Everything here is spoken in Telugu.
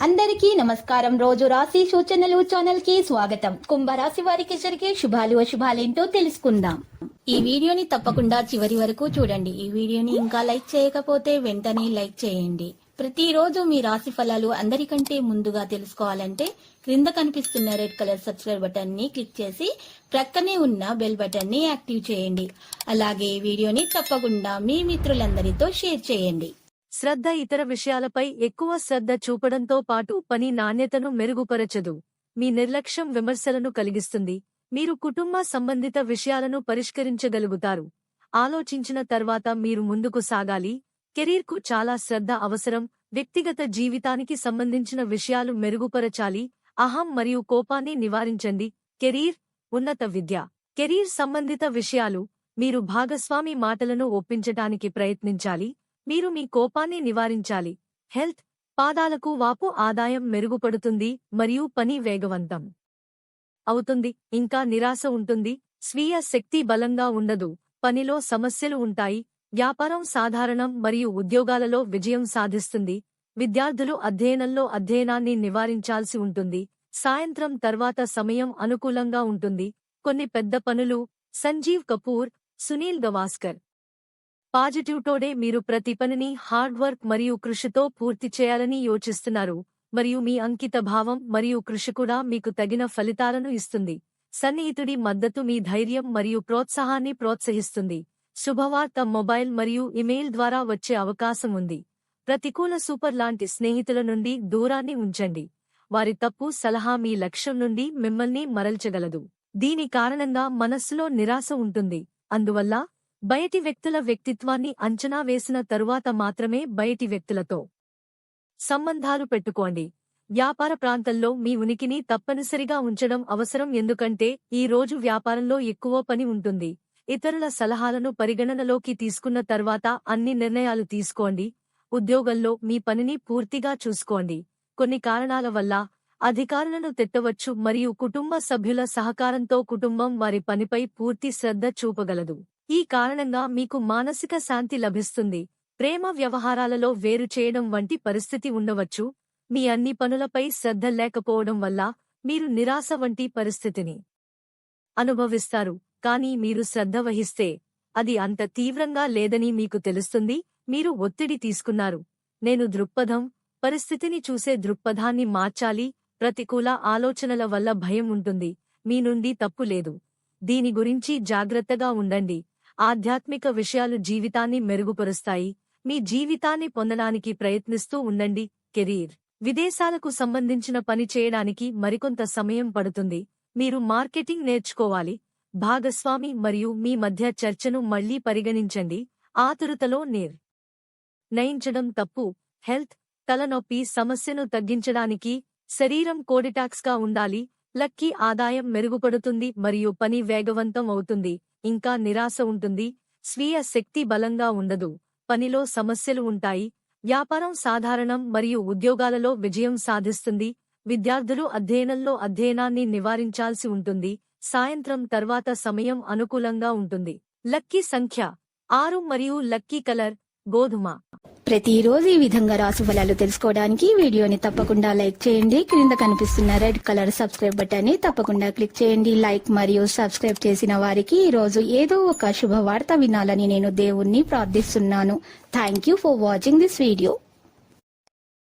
అందరికీ నమస్కారం. రోజు రాశి సూచనలు ఛానల్ కి స్వాగతం. కుంభరాశి వారికి జరిగే శుభాలు అశుభాలేంటో తెలుసుకుందాం. ఈ వీడియోని తప్పకుండా చివరి వరకు చూడండి. ఈ వీడియోని ఇంకా లైక్ చేయకపోతే వెంటనే లైక్ చేయండి. ప్రతిరోజు మీ రాశి ఫలాలు అందరికంటే ముందుగా తెలుసుకోవాలంటే క్రింద కనిపిస్తున్న రెడ్ కలర్ సబ్స్క్రైబ్ బటన్ ని క్లిక్ చేసి ప్రక్కనే ఉన్న బెల్ బటన్ ని యాక్టివ్ చేయండి. అలాగే ఈ వీడియోని తప్పకుండా మీ మిత్రులందరితో షేర్ చేయండి. శ్రద్ధ ఇతర విషయాలపై ఎక్కువ శ్రద్ధ చూపడంతో పాటు పని నాణ్యతను మెరుగుపరచదు. మీ నిర్లక్ష్యం విమర్శలను కలిగిస్తుంది. మీరు కుటుంబ సంబంధిత విషయాలను పరిష్కరించగలుగుతారు. ఆలోచించిన తర్వాత మీరు ముందుకు సాగాలి. కెరీర్కు చాలా శ్రద్ధ అవసరం. వ్యక్తిగత జీవితానికి సంబంధించిన విషయాలు మెరుగుపరచాలి. అహం మరియు కోపాన్ని నివారించండి. కెరీర్, ఉన్నత విద్య, కెరీర్ సంబంధిత విషయాలు. మీరు భాగస్వామి మాటలను ఒప్పించటానికి ప్రయత్నించాలి. మీరు మీ కోపాన్ని నివారించాలి. హెల్త్, పాదాలకు వాపు, ఆదాయం మెరుగుపడుతుంది మరియు పని వేగవంతం అవుతుంది. ఇంకా నిరాశ ఉంటుంది. స్వీయ శక్తి బలంగా ఉండదు. పనిలో సమస్యలు ఉంటాయి. వ్యాపారం సాధారణం మరియు ఉద్యోగాలలో విజయం సాధిస్తుంది. విద్యార్థులు అధ్యయనాన్ని నివారించాల్సి ఉంటుంది. సాయంత్రం తర్వాత సమయం అనుకూలంగా ఉంటుంది. కొన్ని పెద్ద పనులు. సంజీవ్ కపూర్, సునీల్ గవాస్కర్. Positive today. మీరు ప్రతి పనిని హార్డ్ వర్క్ మరియు కృషితో పూర్తి చేయాలని యోచిస్తున్నారు మరియు మీ అంకిత భావం మరియు కృషి కూడా మీకు తగిన ఫలితాలను ఇస్తుంది. సన్నిహితుడి మద్దతు మీ ధైర్యం మరియు ప్రోత్సాహాన్ని ప్రోత్సహిస్తుంది. శుభవార్త, మొబైల్ మరియు ఇమెయిల్ ద్వారా వచ్చే అవకాశం ఉంది. ప్రతికూల సూపర్ లాంటి స్నేహితుల నుండి దూరాన్ని ఉంచండి. వారి తప్పు సలహా మీ లక్ష్యం నుండి మిమ్మల్ని మరల్చగలదు. దీని కారణంగా మనస్సులో నిరాశ ఉంటుంది. అందువల్ల బయటి వ్యక్తుల వ్యక్తిత్వాన్ని అంచనా వేసిన తరువాత మాత్రమే బయటి వ్యక్తులతో సంబంధాలు పెట్టుకోండి. వ్యాపార ప్రాంతంలో మీ ఉనికిని తప్పనిసరిగా ఉంచడం అవసరం, ఎందుకంటే ఈ రోజు వ్యాపారంలో ఎక్కువ పని ఉంటుంది. ఇతరుల సలహాలను పరిగణనలోకి తీసుకున్న తర్వాత అన్ని నిర్ణయాలు తీసుకోండి. ఉద్యోగంలో మీ పనిని పూర్తిగా చూసుకోండి. కొన్ని కారణాల వల్ల అధికారులను తిట్టవచ్చు మరియు కుటుంబ సభ్యుల సహకారంతో కుటుంబం వారి పనిపై పూర్తి శ్రద్ధ చూపగలదు. ఈ కారణంగా మీకు మానసిక శాంతి లభిస్తుంది. ప్రేమ వ్యవహారాలలో వేరు చేయడం వంటి పరిస్థితి ఉండవచ్చు. మీ అన్ని పనులపై శ్రద్ధ లేకపోవడం వల్ల మీరు నిరాశ వంటి పరిస్థితిని అనుభవిస్తారు. కానీ మీరు శ్రద్ధ వహిస్తే అది అంత తీవ్రంగా లేదని మీకు తెలుస్తుంది. మీరు ఒత్తిడి తీసుకున్నారు. నేను దృక్పథం, పరిస్థితిని చూసే దృక్పథాన్ని మార్చాలి. ప్రతికూల ఆలోచనల వల్ల భయం ఉంటుంది. మీ నుండి తప్పు లేదు. దీని గురించి జాగ్రత్తగా ఉండండి. ఆధ్యాత్మిక విషయాలు జీవితాన్ని మెరుగుపరుస్తాయి. మీ జీవితాన్ని పొందడానికి ప్రయత్నిస్తూ ఉండండి. కెరీర్, విదేశాలకు సంబంధించిన పని చేయడానికి మరికొంత సమయం పడుతుంది. మీరు మార్కెటింగ్ నేర్చుకోవాలి. భాగస్వామి మరియు మీ మధ్య చర్చను మళ్లీ పరిగణించండి. ఆతురుతలో నయించడం తప్పు. హెల్త్, తలనొప్పి సమస్యను తగ్గించడానికి శరీరం కోడిటాక్స్గా ఉండాలి. లక్కీ, ఆదాయం మెరుగుపడుతుంది మరియు పని వేగవంతం అవుతుంది. ఇంకా నిరాశ ఉంటుంది. స్వీయ శక్తి బలంగా ఉండదు. పనిలో సమస్యలు ఉంటాయి. వ్యాపారం సాధారణం మరియు ఉద్యోగాలలో విజయం సాధిస్తుంది. విద్యార్థులు అధ్యయనాన్ని నివారించాల్సి ఉంటుంది. సాయంత్రం తర్వాత సమయం అనుకూలంగా ఉంటుంది. లక్కీ సంఖ్య 6 మరియు లక్కీ కలర్ గోధుమ. ప్రతిరోజు ఈ విధంగా రాశి ఫలాలు తెలుసుకోవడానికి వీడియోని తప్పకుండా లైక్ చేయండి. క్రింద కనిపిస్తున్న రెడ్ కలర్ సబ్స్క్రైబ్ బటన్ ని తప్పకుండా క్లిక్ చేయండి. లైక్ మరియు సబ్స్క్రైబ్ చేసిన వారికి ఈ రోజు ఏదో ఒక శుభవార్త వినాలని నేను దేవుణ్ణి ప్రార్థిస్తున్నాను. Thank you for watching this video.